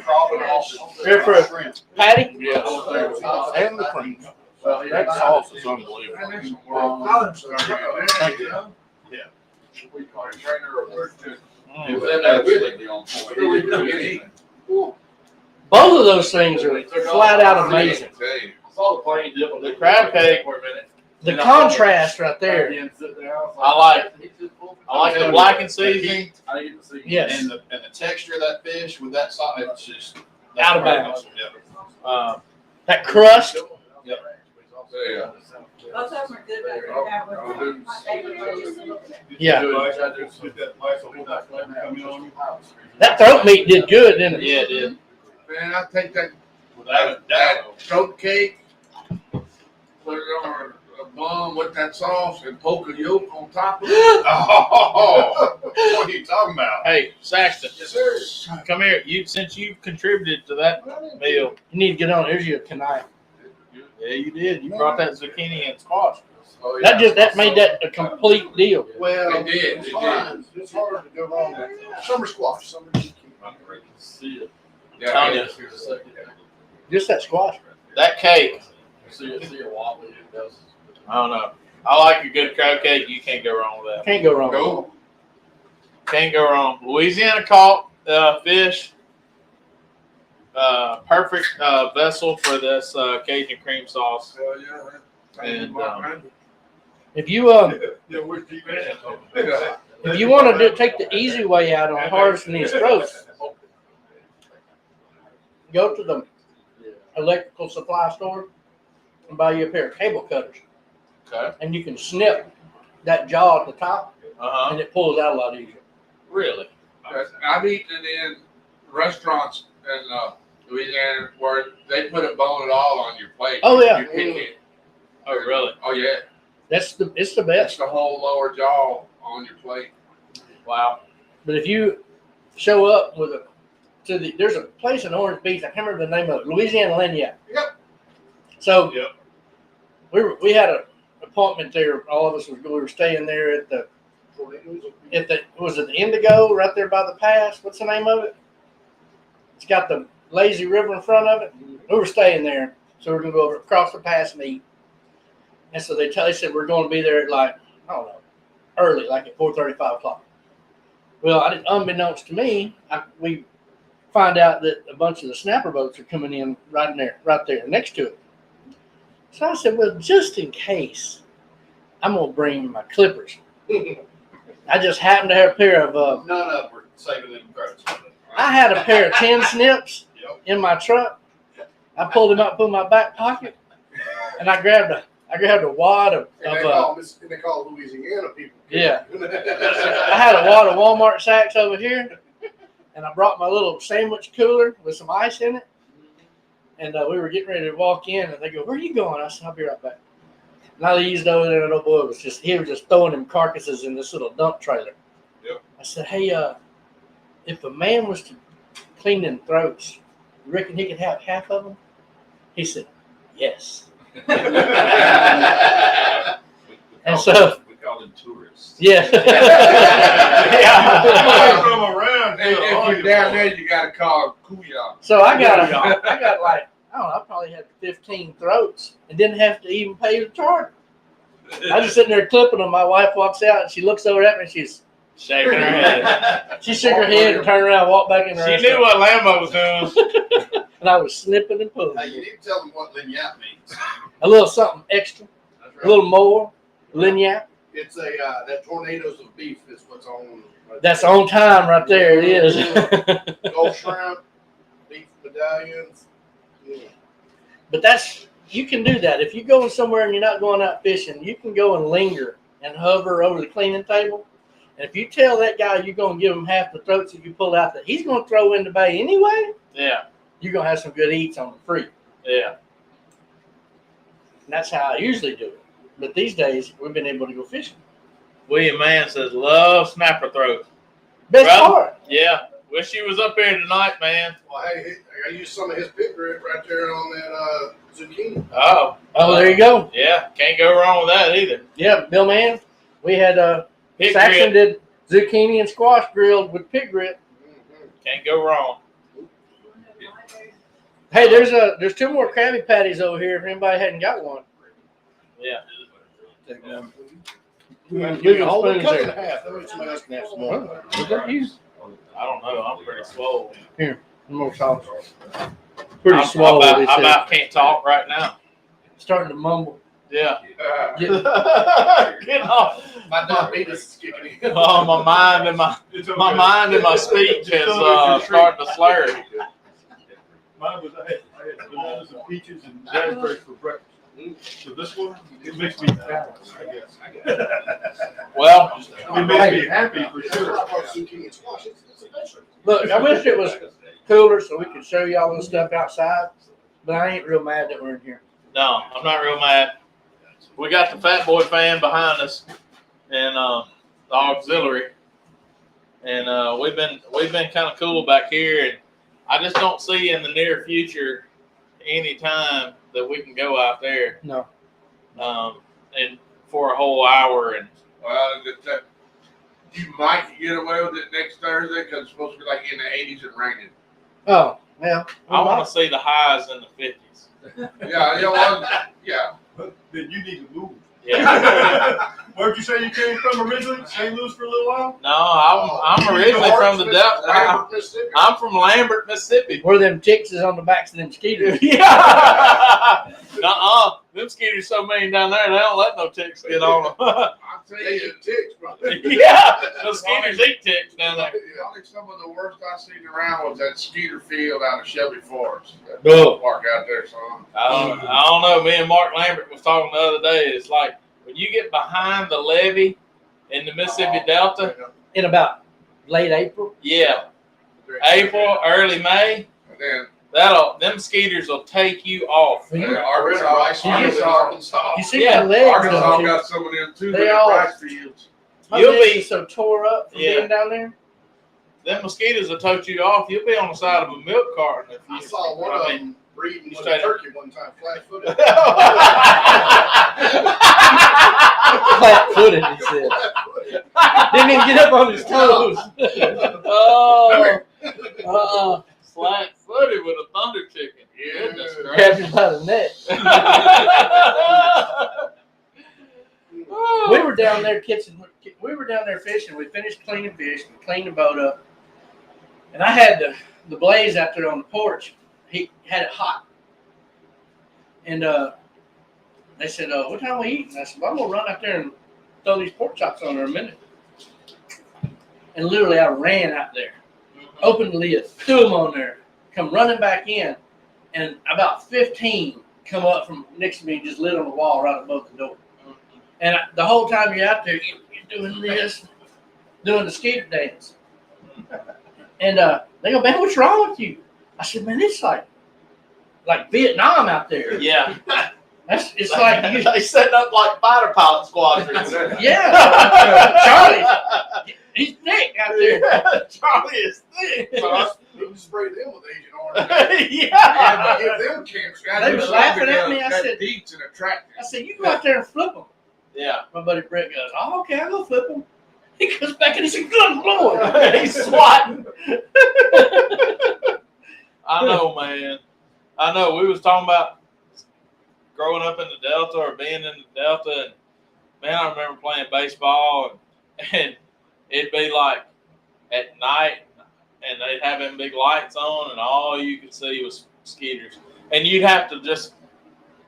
crawfish, Here for a shrimp. Patty? Yeah. And the cream. That sauce is unbelievable. Thank you. We call it trainer or work. It was absolutely on point. Both of those things are flat out amazing. Saw the plane dip. The crab cake. For a minute. The contrast right there. I like the blackened seasoning. I didn't get to see. Yes. And the texture of that fish with that sauce, it's just. Out of bounds. Yeah. That crust. Yeah. Most of them are good, but they have one. My favorite is- Yeah. That That throat meat did good, didn't it? Yeah, it did. Man, I take that Without a doubt. throat cake, put it on a bun with that sauce and poke a yolk on top of it. Oh, what are you talking about? Hey, Saxton, Yes, sir. come here. Since you contributed to that meal. You need to get on. Here's your tonight. Yeah, you did. You brought that zucchini and squash. Oh, yeah. That made that a complete deal. Well, It did, it's it fine. It's hard to go wrong with summer squash. Summer See it. Yeah, Tanya. Here's a second. Just that squash. That cake, See it wobbly. It does. I don't know. I like a good crab cake. You can't go wrong with that. Can't go wrong. Go. Can't go wrong. Louisiana caught fish. Perfect vessel for this Cajun cream sauce. Hell yeah. And, If you Yeah, where's G-Man? if you want to take the easy way out on harvesting these throats, go to the electrical supply store and buy you a pair of cable cutters, Okay. and you can snip that jaw at the top, Uh-huh. and it pulls out a lot easier. Really? I've eaten in restaurants in Louisiana where they put a bone and all on your plate. Oh, yeah. You pick it. Oh, really? Oh yeah. It's the That's best. the whole lower jaw on your plate. Wow. But if you show up with there's a place in Orange Beach, I can't remember the name of it, Louisiana Lagniappe. Yep. So Yep. we had an appointment there. All of us we were staying there at the was it the Indigo right there by the pass? What's the name of it? It's got the lazy river in front of it. We were staying there, so we're gonna go over across the pass and eat. And so they said we're going to be there at like I don't know, early, like at 4:30, 5 o'clock. Well, unbeknownst to me, we find out that a bunch of the snapper boats are coming in right there next to it. So I said, well, just in case, I'm gonna bring my clippers. I just happened to have a pair of. None of them were saving them throats. I had a pair of 10 snips Yep. in my truck. I pulled them out, put them in my back pocket, and I grabbed a wad of. And they call Louisiana people. Yeah. I had a wad of Walmart sacks over here, and I brought my little sandwich cooler with some ice in it. And we were getting ready to walk in, and they go, "Where are you going?" I said, "I'll be right back." And I eased over there, and old boy was just throwing them carcasses in this little dump trailer. Yep. I said, "Hey, if a man was to clean them throats, you reckon he could have half of them?" He said, "Yes." And so, We call them tourists. yeah. From around here. If you're down there, you gotta call Kuya. So I got like, I don't know, I probably had 15 throats and didn't have to even pay the charge. I just sitting there clipping them. My wife walks out and she looks over at me and she's Shaking her head. she shook her head and turned around and walked back in the She restaurant. knew what Lambo was doing. And I was snipping and pulling. Hey, you need to tell them what lagniappe means. A little something extra, a little more, lagniappe. It's a, that Tornadoes of Beef is what's on. That's on time right there. It is. Gulf shrimp, beef medallions. Yeah. But that's, you can do that. If you're going somewhere and you're not going out fishing, you can go and linger and hover over the cleaning table. And if you tell that guy you're going to give him half the throats that you pull out that he's going to throw in the bay anyway, Yeah. you're going to have some good eats on the free. Yeah. And that's how I usually do it. But these days, we've been able to go fishing. William Mann says, love snapper throat. Best Brother? part. Yeah. Wish he was up here tonight, man. Well, hey, I used some of his pit grit right there on that zucchini. Oh. Oh, there you go. Yeah. Can't go wrong with that either. Yeah, Bill Mann. We had Pig Saxon grit. did zucchini and squash grilled with pig grit. Can't go wrong. Hey, there's 2 more Krabby Patties over here if anybody hadn't got one. Yeah. Leave the Hold it, spoons cut it in there. half. That way somebody else can have some more. Was that you? I don't know. I'm pretty swole. More sauce. Pretty I swole. about, he I said. about can't talk right now. Starting to mumble. Yeah. Get- Get off. My diabetes is kicking in. Oh, my mind and my mind and my speech is starting to slur. Mine was, I had bananas and peaches and raspberries for breakfast. So this one, it makes me balanced, I guess. Well, It makes me happy for sure. Zucchini and squash. It's a vegetable. Look, I wish it was cooler so we could show y'all this stuff outside, but I ain't real mad that we're in here. no, I'm not real mad. We got the Fat Boy fan behind us and the auxiliary, and we've been kind of cool back here, and I just don't see in the near future any time that we can go out there No. and for a whole hour and Well, you might get away with it next Thursday because it's supposed to be like in the 80s and raining. Oh, yeah. I want to see the highs in the 50s. Yeah, yeah. Then you need to move. Yeah. Where'd you say you came from originally? St. Louis for a little while? No, I'm originally from the Delta. I'm from Lambert, Mississippi. Where them ticks is on the backs of them skeeters. Yeah. Them skeeters so mean down there, they don't let no ticks get on them. I'll tell They you, eat ticks, brother. Yeah. Those skeeters eat ticks down there. probably some of the worst I seen around was that Skeeter Field out of Shelby Forest. That No. park out there, son. I don't know. Me and Mark Lambert was talking the other day. It's like when you get behind the levee in the Mississippi Delta, In about late April. yeah, April, early May, And then them skeeters will take you off. Arkansas. You see Yeah, my legs, Arkansas don't you? got some of them too. They They all- rice fields. My You'll legs be- are so tore up from Yeah. being down there. Them mosquitoes will tote you off. You'll be on the side of a milk carton if you. I saw one of them breeding with a Straight up. turkey one time, flat-footed. Flat-footed, he said. Didn't even get up on his toes. Oh, flat-footed with a thunder chicken. Goodness Grabbed gracious. him by the neck. We were down there fishing. We finished cleaning fish. We cleaned the boat up. And I had the blaze out there on the porch. He had it hot. And they said, what time we eat? And I said, well, I'm going to run out there and throw these pork chops on there a minute. And literally I ran out there, opened the lid, threw them on there, come running back in. And about 15 come up from next to me and just lit on the wall right above the door. And the whole time you're out there, you're doing this, doing the skeeter dance. And they go, man, what's wrong with you? I said, man, it's like Vietnam out there. Yeah. It's like you, They setting up like fighter pilot squadrons. yeah. Charlie, he's thick out there. Yeah, Charlie is thick. So I spray them with Agent Orange. Yeah. Give them cancer. They was laughing at me. I That said, beats and attractive. you go out there and flip them. Yeah. My buddy Brett goes, oh, okay, I'll go flip them. He goes back and he said, good Lord. He's swatting. I know, man. I know. We was talking about growing up in the Delta or being in the Delta, and man, I remember playing baseball, and it'd be like at night, and they'd have them big lights on, and all you could see was skeeters, and you'd have to just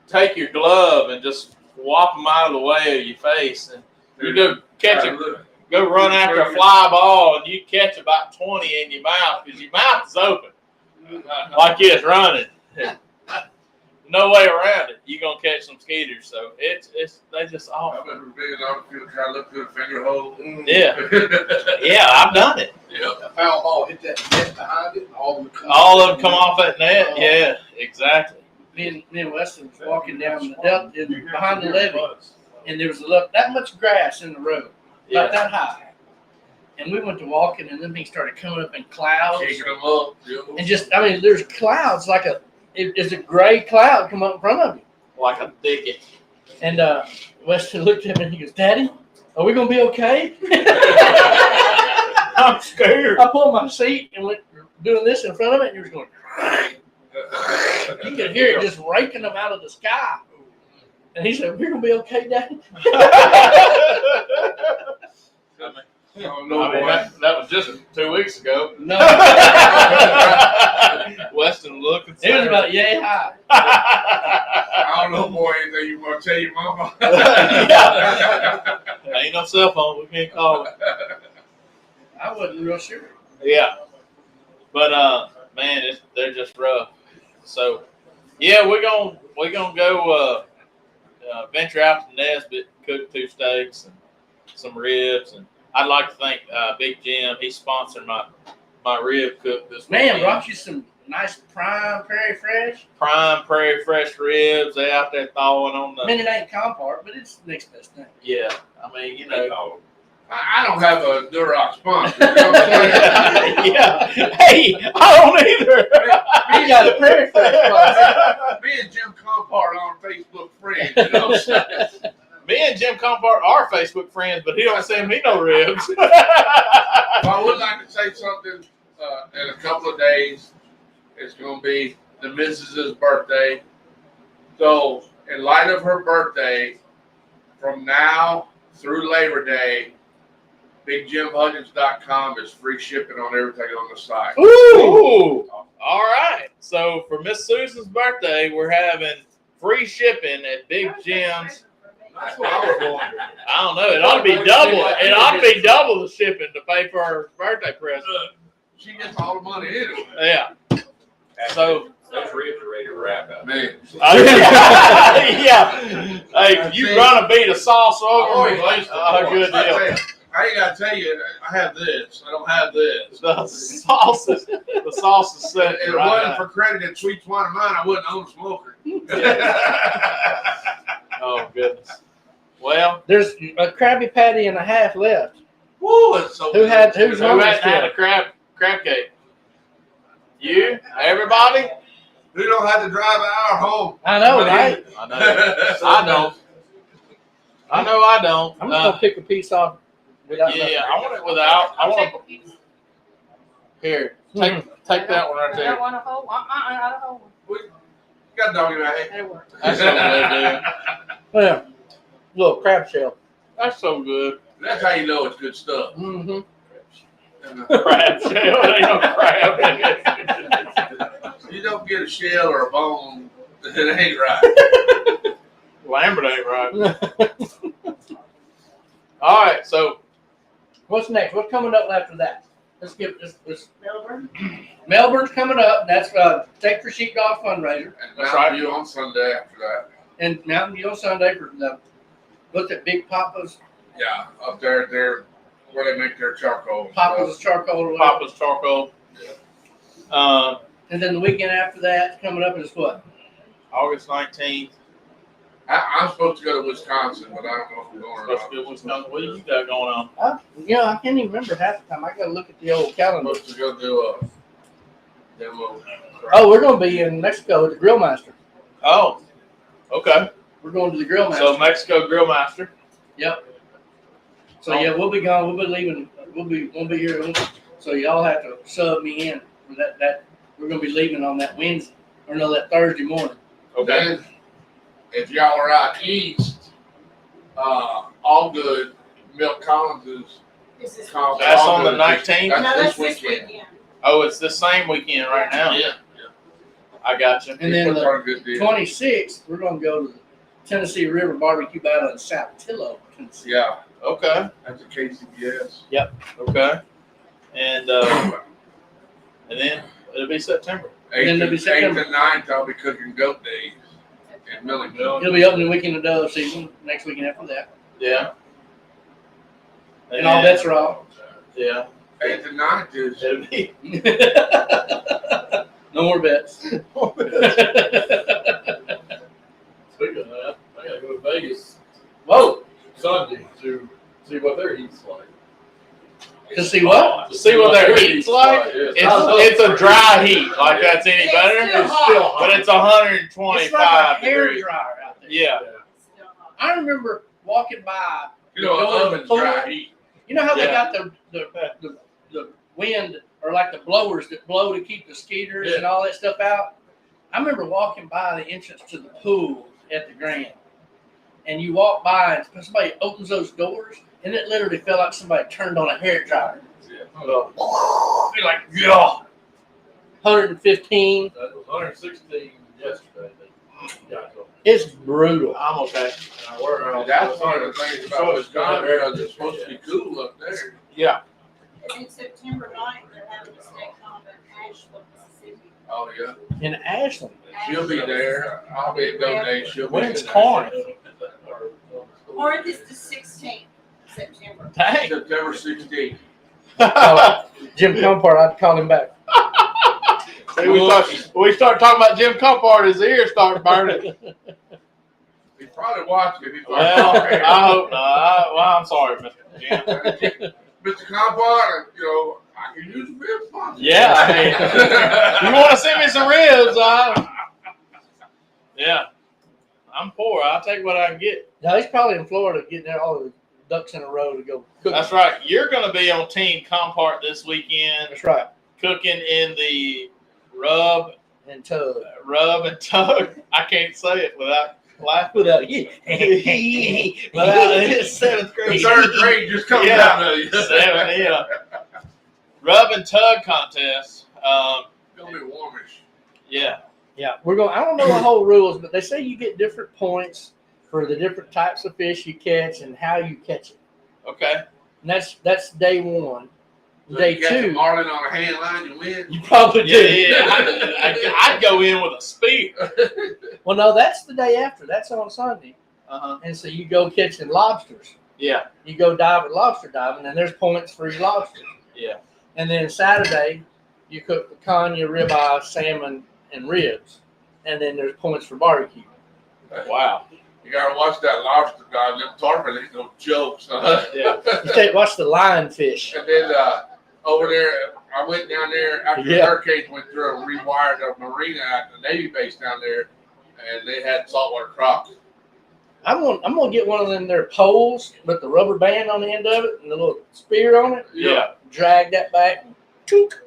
take your glove and just whop them out of the way of your face, and You go catch a, go run after a fly ball, and you catch about 20 in your mouth because your mouth is open, like it's running. No way around it. You're gonna catch some skeeters. So it's they just I awful. remember being on the field trying to look through the finger hole. Yeah, yeah, I've done it. A foul ball hit that net behind it, and all of them Come off that net. Yeah, exactly. Me and Weston was walking down the delta behind the levee, and there was that much grass in the road, about that high. And we went to walking, and then things started coming up in clouds. Kicking them up. And just, I mean, there's clouds like it's a gray cloud come up in front of you. Like a thicket. And Weston looked at me and he goes, "Daddy, are we gonna be okay?" I'm scared. I pulled my seat and went doing this in front of it, and he was going. You could hear it just raking them out of the sky. And he said, "We're gonna be okay, Daddy." That was just 2 weeks ago. No, Weston looking. it was about yay high. I don't know, boy, anything you want to tell your mama. Ain't no cell phone. We can't call it. I wasn't real sure. Yeah, but man, they're just rough. So yeah, we're gonna go venture out to Nesbitt, cook 2 steaks and some ribs, and I'd like to thank Big Jim. He sponsored my rib cook this Man, weekend. brought you some nice prime prairie fresh. Prime prairie fresh ribs. They out there thawing on I the. mean, it ain't Compart, but it's the next best thing. Yeah, I mean, you know. I don't have a Duroc sponsor. You know what I'm saying? Yeah. Hey, I don't either. You got a prairie fresh sponsor. Me and Jim Compart on Facebook friends. You know what I'm saying? Me and Jim Compart are Facebook friends, but he don't send me no ribs. Well, I would like to say something in a couple of days. It's going to be the missus's birthday. So, in light of her birthday, from now through Labor Day, BigJimHuggins.com is free shipping on everything on the site. Ooh. All right. So for Miss Susan's birthday, we're having free shipping at Big Jim's. That's what I was wondering. I don't know. It ought to be double. It ought to be double the shipping to pay for her birthday present. She gets all the money anyway. Yeah. So. Those ribs are ready to wrap up. Man. Yeah. Hey, you run a beat of sauce over me. Good deal. I ain't got to tell you, I have this. I don't have this. The sauce is set. If it right wasn't now. for credited sweet twine of mine, I wouldn't own a smoker. Oh goodness. Well, There's a Krabby Patty and a half left. Woo, it's so Who's good. who hasn't had a crab cake? You? Everybody? Who don't have to drive an hour home? I know, right? I know. I don't. I know I don't. I'm just gonna pick a piece off. Without Yeah, I want it without. I want to. Here, take that one right I there. want a whole. I don't hold. You got a dog in my head. They work. That's so good, Yeah, little crab shell. That's so good. That's how you know it's good stuff. Mm-hmm. Crab shell. Ain't no crab in it. You don't get a shell or a bone, it ain't right. Lambert ain't right. All right, so What's next? What's coming up after that? Let's give this. Melbourne. Melbourne's coming up. That's Take for Sheepdog fundraiser. And That's Mountain right. View on Sunday after that. And Mountain View on Sunday for the what's that Big Papa's Yeah, up there where they make their charcoal. and stuff. Papa's charcoal or whatever. Papa's charcoal. And then the weekend after that coming up is what? August 19th. I'm supposed to go to Wisconsin, but I don't know if we're going or Supposed not. to go to Wisconsin. What do you got going on? I can't even remember half the time. I gotta look at the old I'm calendar. supposed to go do a demo. Oh, we're gonna be in Mexico at the Grill Master. Oh, okay. We're going to the Grill Master. So Mexico Grill Master. Yep. So yeah, we'll be gone. We'll be leaving. Won't be here. So y'all have to sub me in for that. We're gonna be leaving on that Wednesday or no, that Thursday morning. Okay. Then, if y'all are out east, all good. Milk Collins is. This is. That's on the 19th? No, That's that's this this weekend. weekend. Oh, it's the same weekend right now. Yeah. I got you. And then Puts the on a good deal. 26th, we're gonna go to the Tennessee River Barbecue Battle in Saltillo, Tennessee. Yeah. Okay. That's a KCBS. Okay. And then it'll be September. And then there'll be September. 8th and 9th, I'll be cooking goat days in Millington. It'll be opening weekend of dove season, next weekend after that. Yeah. And all bets are off. Yeah. 8th and 9th is It'll be. No more bets. Speaking of that, I gotta go to Vegas Whoa. Sunday to see what their heat's like. To see what? To see what their heat's like. Yes. It's a dry heat. Like that's any better. It's still hot. But it's It's like 125 a hair degrees. dryer out there. Yeah. Still hot. I remember walking by. you know, Going to the oven's pool. dry heat. You know how they Yeah. got the wind or like the blowers that blow to keep the skeeters and all that stuff out? I remember walking by the entrance to the pool at the Grand, and you walk by and somebody opens those doors, and it literally felt like somebody turned on a hair dryer. You're like, yeah, 115. That was 116 yesterday. It's brutal. I'm okay. That's one of the things about Wisconsin, because it's supposed to be cool up there. Yeah. And in September 9th, they're having a state comp in Asheville, Mississippi. Oh, yeah. In Ashland. She'll be there. I'll be at Go Day. She'll be When's there. Corinth? Corinth is the 16th of September. Dang. September 16th. Jim Compart, I'd call him back. See, we start talking about Jim Compart, his ears start burning. He probably watched it. He's Well, like, I hope not. Well, I'm sorry, Mr. Jim. Mr. Compart, you know, I can use a rib sponsor. Yeah, hey, you want to send me some ribs? Yeah. I'm poor. I'll take what I can get. Now, he's probably in Florida getting all the ducks in a row to go cook. That's right. You're going to be on Team Compart this weekend, That's right. cooking in the rub And tug. and tug. I can't say it without laughing. Without you. Without his seventh The grade. third grade just comes Yeah. out of you. 7, yeah. Rub and tug contest. It's gonna be warmish. Yeah. Yeah, we're going. I don't know the whole rules, but they say you get different points for the different types of fish you catch and how you catch it. Okay. And that's day one. So Day you catch a two, marlin on a hand line, you win. you probably do. Yeah. I'd go in with a spear. Well, no, that's the day after. That's on Sunday, Uh-huh. and so you go catching lobsters. Yeah. You go diving, lobster diving, and there's points for your lobsters. Yeah. And then Saturday, you cook picanha, ribeye, salmon, and ribs, and then there's points for barbecue. Wow. You gotta watch that lobster guy. Them tarpon ain't no jokes. Yeah. Watch the lionfish. And then over there, I went down there after the Yeah. hurricanes went through and rewired the marina at the Navy base down there, and they had saltwater crappie. I'm gonna get one of them there poles with the rubber band on the end of it and the little spear on it. Yeah. Drag that back. And chook.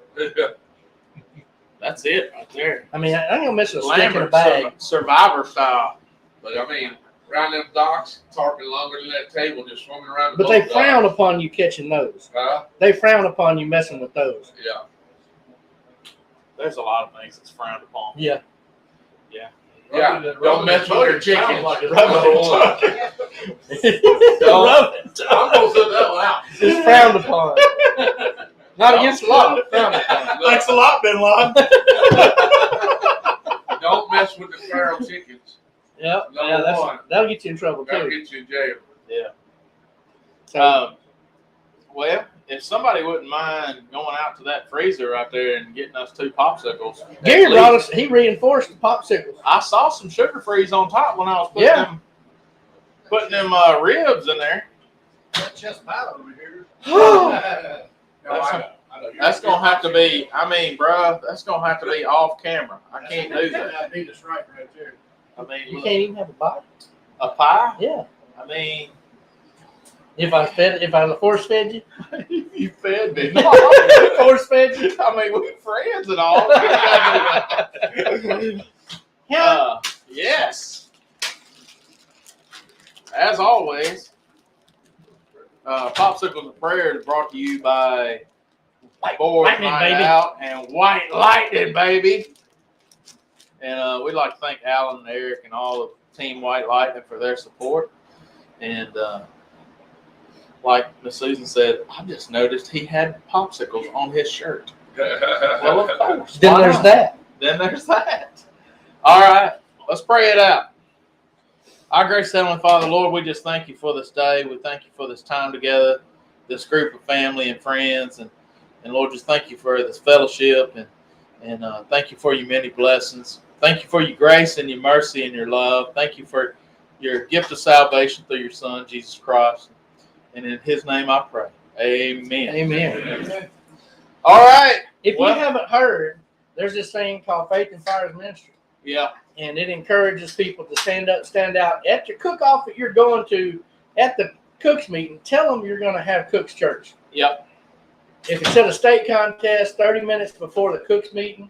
That's it right there. I mean, I ain't gonna miss a stick in a Lambert bag. Survivor style. But I mean, around them docks, tarpon longer than that table, just swimming around the But they boat frown docks. upon you catching those. Huh? They frown upon you messing with those. Yeah. There's a lot of things that's frowned upon. Yeah. Yeah. Don't mess with your chickens. Like it's Rub number and one. tug. Rub it. I'm gonna set that one out. It's frowned upon. Not against the law, but frowned upon. Thanks a lot, Bin Laden. Don't mess with the feral chickens. Yep. Number Yeah, one. that'll get you in trouble That'll too. get you in jail. So, Well, if somebody wouldn't mind going out to that freezer right there and getting us 2 popsicles. Gary at brought least. us. He reinforced the popsicles. I saw some sugar freeze on top when I was putting them ribs in there. That chest pile over here. That's gonna have to be. I mean, bruh, that's gonna have to be off camera. I can't do that. I need a stripe right there. I mean, You look, can't even have a bite. a pie. Yeah. I mean, If I force fed you, you fed me. force fed you. I mean, we're friends and all. Yes. As always, Popsicles and Prayers is brought to you by Boys Lightning, Night baby. Out and White Lightning, baby. And we'd like to thank Alan and Eric and all of Team White Lightning for their support. And like Miss Susan said, I just noticed he had popsicles on his shirt. Well, of course. Then Why there's not? that. Then there's that. All right, let's pray it out. Our gracious Heavenly Father, Lord, we just thank you for this day. We thank you for this time together, this group of family and friends, and Lord, just thank you for this fellowship, and thank you for your many blessings. Thank you for your grace and your mercy and your love. Thank you for your gift of salvation through your Son, Jesus Christ. And in his name I pray. Amen. Amen. All right. If Well- you haven't heard, there's this thing called Faith and Fires Ministry. Yeah. And it encourages people to stand out at your cook-off that you're going to, at the Cooks meeting. Tell them you're going to have Cooks Church. Yep. If it's at a state contest, 30 minutes before the Cooks meeting,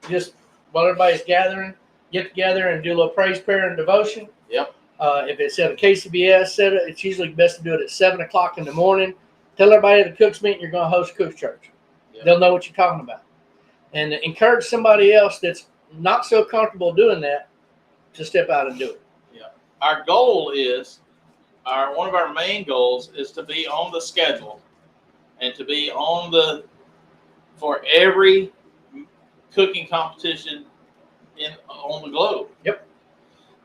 just while everybody's gathering, get together and do a little praise, prayer, and devotion. Yep. If it's at a KCBS, it's usually best to do it at 7 o'clock in the morning. Tell everybody at the Cooks meeting you're going to host Cooks Church. Yep. They'll know what you're talking about. And encourage somebody else that's not so comfortable doing that to step out and do it. Our goal is, one of our main goals is to be on the schedule and to be for every cooking competition on the globe. Yep.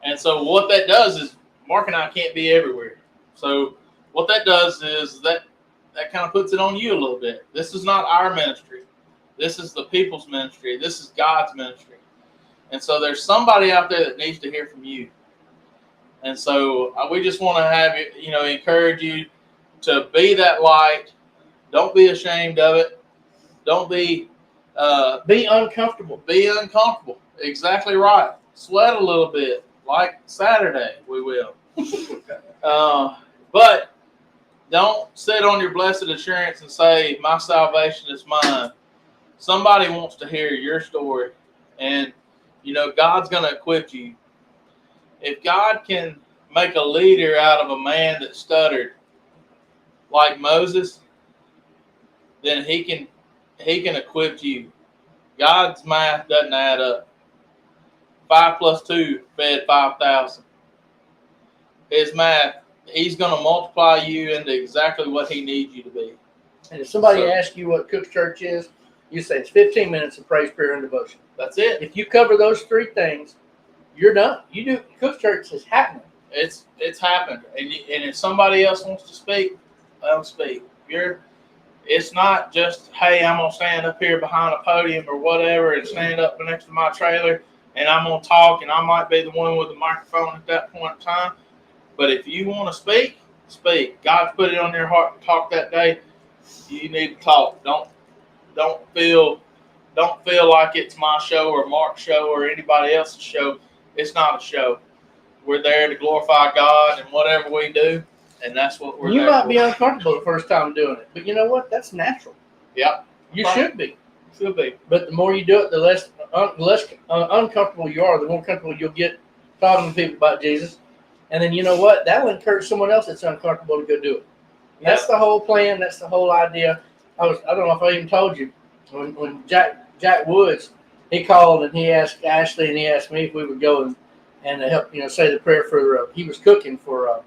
And so what that does is Mark and I can't be everywhere. So what that does is that kind of puts it on you a little bit. This is not our ministry. This is the people's ministry. This is God's ministry. And so there's somebody out there that needs to hear from you. And so we just want to have encourage you to be that light. Don't be ashamed of it. Don't be uncomfortable. Be uncomfortable. Exactly right. Sweat a little bit, like Saturday we will. But don't sit on your blessed assurance and say, my salvation is mine. Somebody wants to hear your story. And, God's going to equip you. If God can make a leader out of a man that stuttered like Moses, then he can equip you. God's math doesn't add up. 5 + 2 fed 5,000. His math, he's going to multiply you into exactly what he needs you to be. And if somebody asks you what Cooks Church is, you say it's 15 minutes of praise, prayer, and devotion. That's it. If you cover those three things, you're done. You do. Cooks Church is happening. It's happened. And if somebody else wants to speak, let them speak. It's not just, hey, I'm going to stand up here behind a podium or whatever and stand up next to my trailer and I'm going to talk and I might be the one with the microphone at that point in time. But if you want to speak, speak. God's put it on your heart to talk that day. You need to talk. Don't feel like it's my show or Mark's show or anybody else's show. It's not a show. We're there to glorify God and whatever we do, and that's what we're there for. You might be uncomfortable the first time doing it, but you know what? That's natural. Yep. You should be. Should be. But the more you do it, the less uncomfortable you are, the more comfortable you'll get talking to people about Jesus. And then you know what? That'll encourage someone else that's uncomfortable to go do it. That's the whole plan. That's the whole idea. I don't know if I even told you, when Jack Woods, he called and he asked Ashley and he asked me if we would go and help, say the prayer for, he was cooking for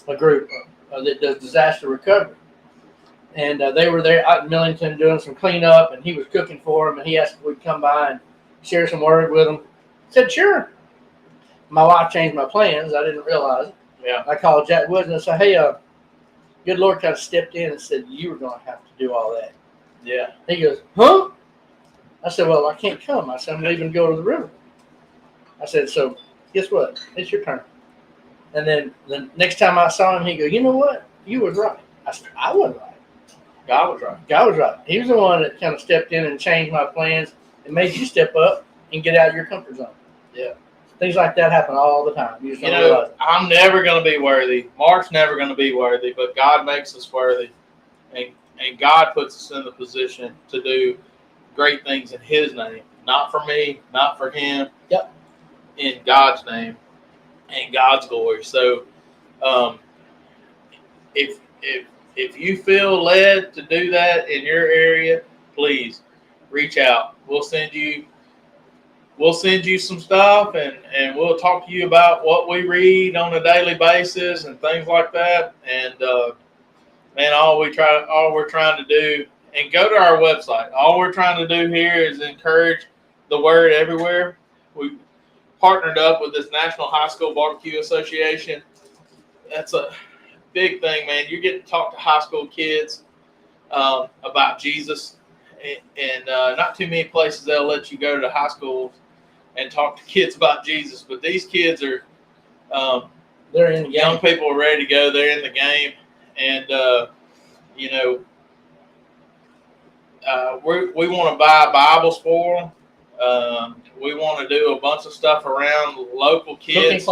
a group that does disaster recovery. And they were there out in Millington doing some cleanup, and he was cooking for them, and he asked if we'd come by and share some word with them. I said, sure. My wife changed my plans. I didn't realize it. Yeah. I called Jack Woods and I said, hey, good Lord kind of stepped in and said, you were going to have to do all that. Yeah. He goes, huh? I said, well, I can't come. I said, I'm leaving to go to the river. I said, so guess what? It's your turn. And then the next time I saw him, he goes, you know what? You was right. I said, I wasn't right. God was right. God was right. He was the one that kind of stepped in and changed my plans and made you step up and get out of your comfort zone. Yeah. Things like that happen all the time. You just don't realize it. I'm never going to be worthy. Mark's never going to be worthy, but God makes us worthy. And God puts us in the position to do great things in his name. Not for me, not for him. Yep. In God's name and God's glory. So if you feel led to do that in your area, please reach out. We'll send you some stuff and we'll talk to you about what we read on a daily basis and things like that. And man, all we're trying to do, and go to our website. All we're trying to do here is encourage the word everywhere. We partnered up with this National High School Barbecue Association. That's a big thing, man. You get to talk to high school kids about Jesus, and not too many places they'll let you go to high schools and talk to kids about Jesus. But these kids are They're in the young game. people are ready to go. They're in the game, and we want to buy Bibles for them. We want to do a bunch of stuff around local kids.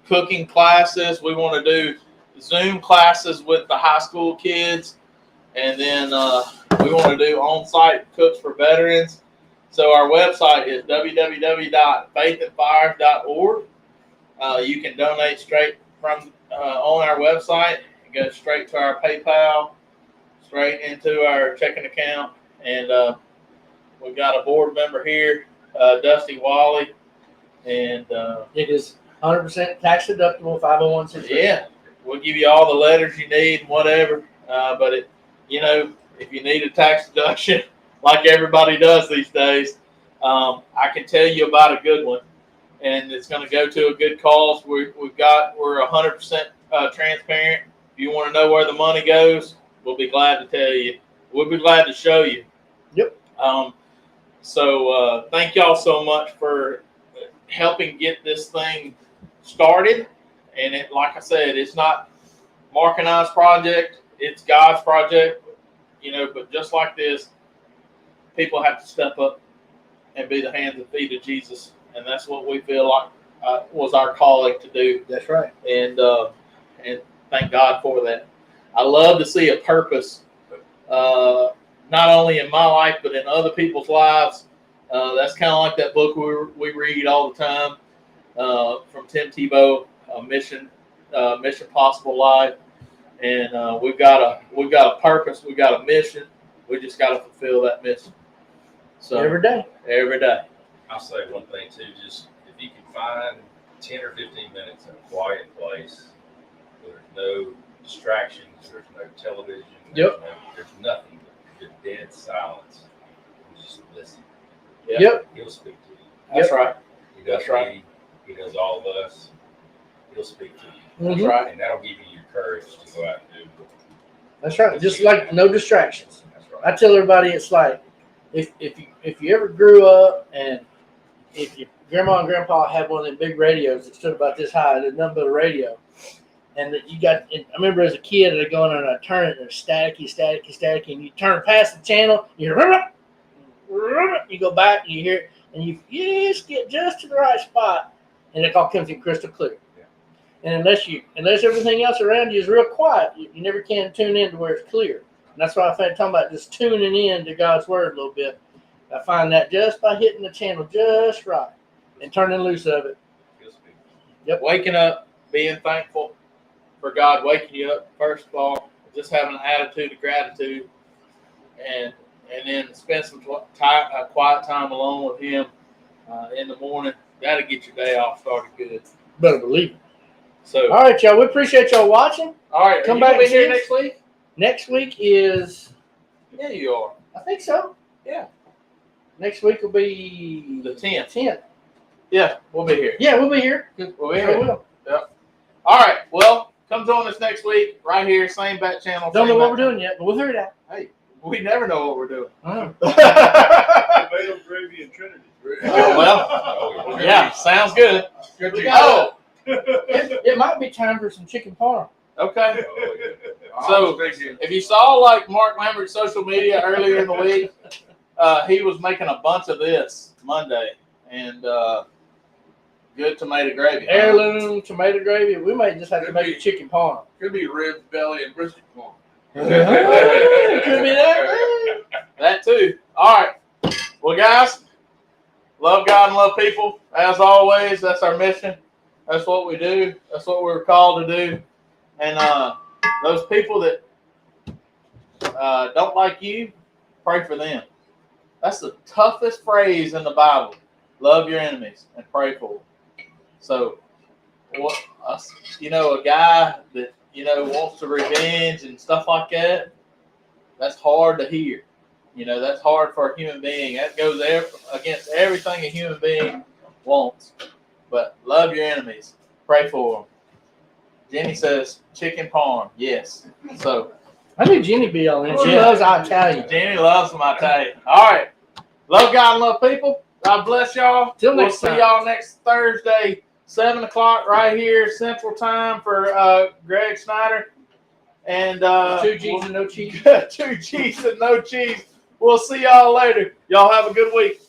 Cooking classes. We want to do Zoom classes with the high school kids, and then we want to do on-site cooks for veterans. So our website is www.faithandfires.org. You can donate straight from on our website. It goes straight to our PayPal, straight into our checking account, and we've got a board member here, Dusty Wally, and It is 100% tax deductible 501c3. yeah, we'll give you all the letters you need and whatever. But if you need a tax deduction, like everybody does these days, I can tell you about a good one, and it's going to go to a good cause. We're 100% transparent. If you want to know where the money goes, we'll be glad to tell you. We'll be glad to show you. Yep. So thank y'all so much for helping get this thing started. And it, like I said, it's not Mark and I's project. It's God's project. But just like this, people have to step up and be the hands and feet of Jesus. And that's what we feel like was our calling to do. That's right. And thank God for that. I love to see a purpose, not only in my life, but in other people's lives. That's kind of like that book we read all the time from Tim Tebow, Mission Possible Life. And we've got a purpose. We've got a mission. We just got to fulfill that mission. So Every day. I'll say one thing too, just if you can find 10 or 15 minutes in a quiet place, there's no distractions, there's no television, Yep. there's nothing but dead silence. You just listen. Yeah. Yep. He'll speak to you. That's right. He does That's right. me, he does all of us. He'll speak to you. That's Mhm. right. And that'll give you your courage to go out and do. That's right. Just like no distractions. That's I right. tell everybody it's like if you ever grew up and if your grandma and grandpa had one of them big radios that stood about this high, there's nothing but a radio, and that you got. And I remember as a kid, they're going on a turn and they're staticky, and you turn past the channel, you go back and you hear it, and you just get just to the right spot, and it all comes in crystal clear. Yeah. And unless everything else around you is real quiet, you never can tune in to where it's clear. And that's why I've been talking about just tuning in to God's word a little bit. I find that just by hitting the channel just right and turning loose of it. He'll speak. Waking up, being thankful for God waking you up, first of all, just having an attitude of gratitude, and then spend some quiet time alone with Him in the morning. That'll get your day off started good. Better believe it. So, All right, y'all. We appreciate y'all watching. all right, Come you back gonna be and here see us? next week? Next week is, Yeah, you are. I think so. Yeah. Next week will be The 10th. 10th. Yeah, we'll be here. Yeah, we'll be here. We'll be Sure here. will. All right. Well, come join us next week right here, same bat channel. Don't know same what bat we're doing yet, but we'll figure it out. channel. We never know what we're doing. Tomato gravy and Trinity. Well, yeah, sounds good. Good We to got Oh, it might be time for some chicken parm. okay. Oh, yeah. So, if you saw like Mark Lambert's social media earlier in the week, he was making a bunch of this Monday, and good tomato gravy. Heirloom tomato gravy. We might just have to make a chicken parm. Could be ribs, belly, and brisket corn. Could be that. That too. All right. Well, guys, love God and love people. As always, that's our mission. That's what we do. That's what we're called to do. And those people that don't like you, pray for them. That's the toughest phrase in the Bible. Love your enemies and pray for them. So a guy that wants to revenge and stuff like that. That's hard to hear. That's hard for a human being. That goes against everything a human being wants. But love your enemies. Pray for them. Jenny says chicken parm. Yes. So I knew Jenny be on it. She Yeah. loves Italian. Jenny loves them, I tell you. All right. Love God and love people. God bless y'all. Till We'll next see time. y'all next Thursday, 7 o'clock right here, Central Time for Greg Snyder. And 2 G's and no cheese. 2 G's and no cheese. We'll see y'all later. Y'all have a good week.